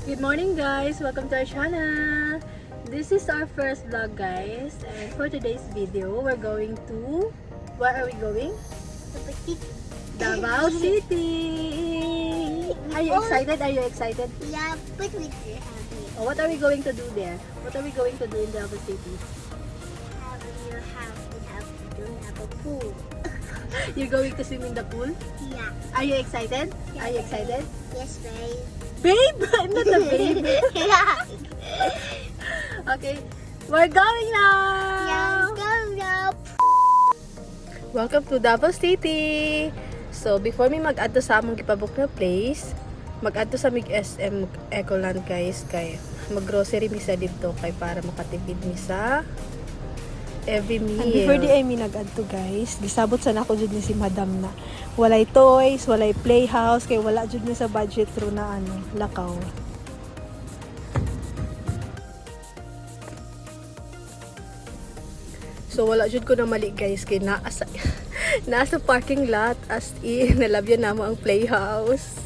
Good morning guys! Welcome to our channel! This is our first vlog guys, and for today's video, we're going to... Where are we going? Davao City! Are you excited? Are you excited? Yeah, but we did have it. Oh, what are we going to do there? What are we going to do in Davao City? We have a pool. You're going to swim in the pool? Yeah. Are you excited? Are you excited? Yes, babe. Babe! I'm not a babe! Okay, we're going now! Yeah, go now. Welcome to Davao City! So, before me mag-adto sa among gipabook na place, mag-adto sa mig SM Ecoland guys, kay mag-grocery mi sa dito kay para makatipid mi sa every meal. And before di ay mi nag-adto guys, gisabot sa nako jud ni si madam na walay toys, walay playhouse, kay wala jud ni sa budget ro na lakaw. So, wala jud ko na mali guys, kay nasa parking lot, as in, nalabyan namo ang playhouse.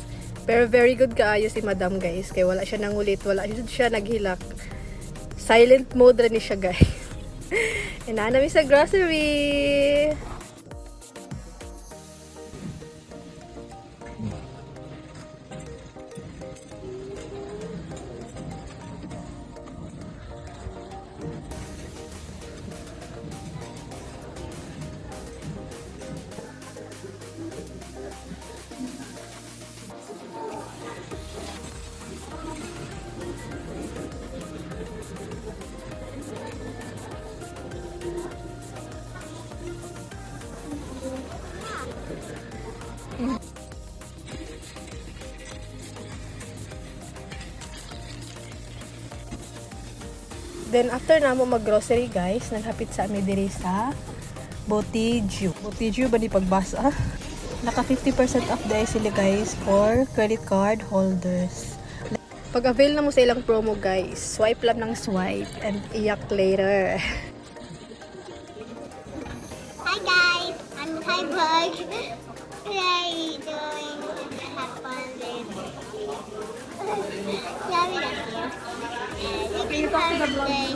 Pero very good kaayo si madam guys, kay wala siya nangulit, wala jud siya naghilak. Silent mode ra ni siya guys. And namin sa grocery. Then after namo mag-grocery guys, naghapit sa amin diri sa Botiju. Botiju ba ni pagbasa? Naka 50% off dahil sila guys for credit card holders. Pag avail na mo sa ilang promo guys, swipe lang ng swipe and iyak later. Hi guys, I'm Hi Bug. What are you doing? Have fun with yeah, we love you. Happy birthday.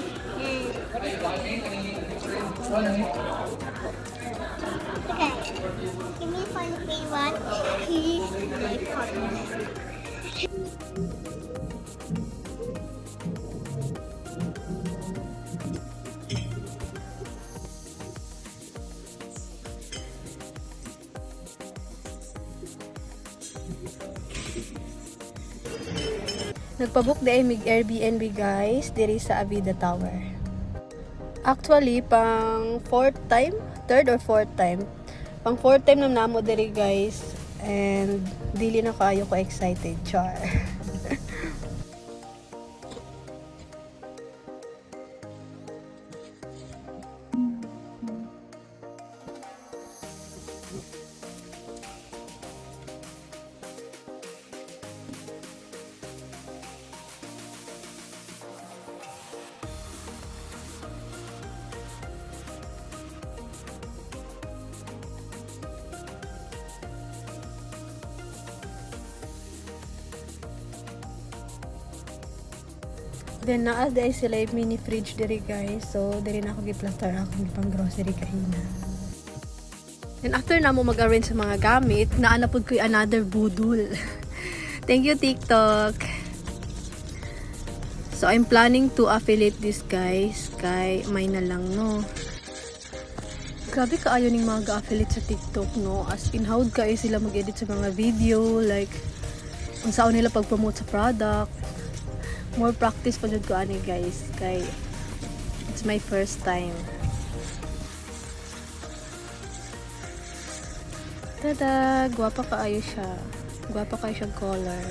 Okay, give me a funny thing one. Please, my partner. Nagpabook di ay mig Airbnb guys, diri sa Avida Tower. Actually, pang fourth time, third or fourth time. Pang fourth time na namo diri guys, and dili na kaayo ko excited, char. Then naa dai sila yung mini fridge diri guys. So diri na ako giplastar ako pang grocery kahina. And after na mo mag-arrange sa mga gamit, naanapod ko yung another budul. Thank you TikTok. So I'm planning to affiliate this guys kay may na lang no. Grabe kaayo ning mga ga-affiliate sa TikTok no. As in howd kaayo sila mag-edit sa mga video, like unsaon nila pag-promote sa product. More practice pa jud ko ani guys kay it's my first time. Tada, gwapa kaayo siya. Gwapa kaayo siya color.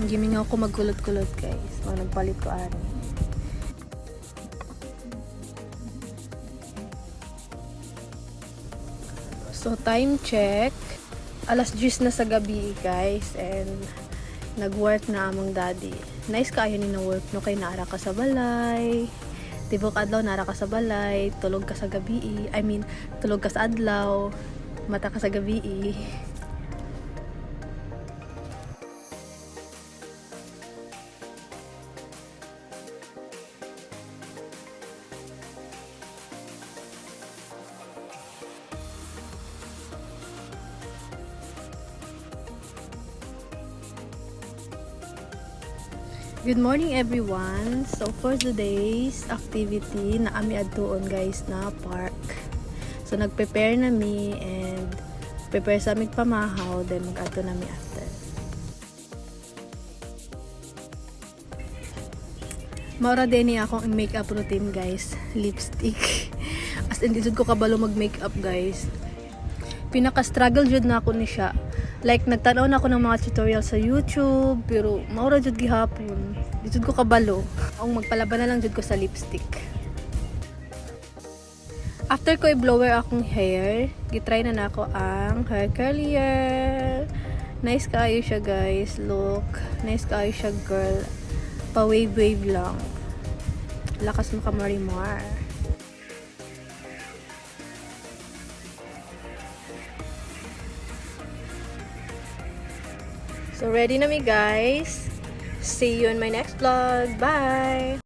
Giming ako magkulot-kulot guys. Mga nagpalit ko ani. So time check. Alas 10 na sa gabi guys, and nag-work na among daddy. Nice kaayo ni na work no kay naara ka sa balay. Tibok adlaw naara ka sa balay, tulog ka sa gabi. I mean, tulog ka sa adlaw, mata ka sa gabi. Good morning everyone. So for today's activity na ami adtuon guys na park. So nag-prepare na mi and prepare sa aming pamahaw then mag-adto na mi after. Maura din ni akong makeup routine guys, lipstick. As in jud ko kabalo mag-makeup guys. Pinaka-struggle jud na ako ni siya. Like, nagtanaw na ako ng mga tutorial sa YouTube, pero maura jud gihapon. Di jud ko kabalo. Ang magpalaban na lang jud ko sa lipstick. After ko i-blower akong hair, gitry na nako ang hair curlier. Nice kaayo siya guys. Look, nice kaayo siya girl. Pa-wave-wave lang. Lakas mo ka marimar. So, ready na mi guys. See you in my next vlog. Bye!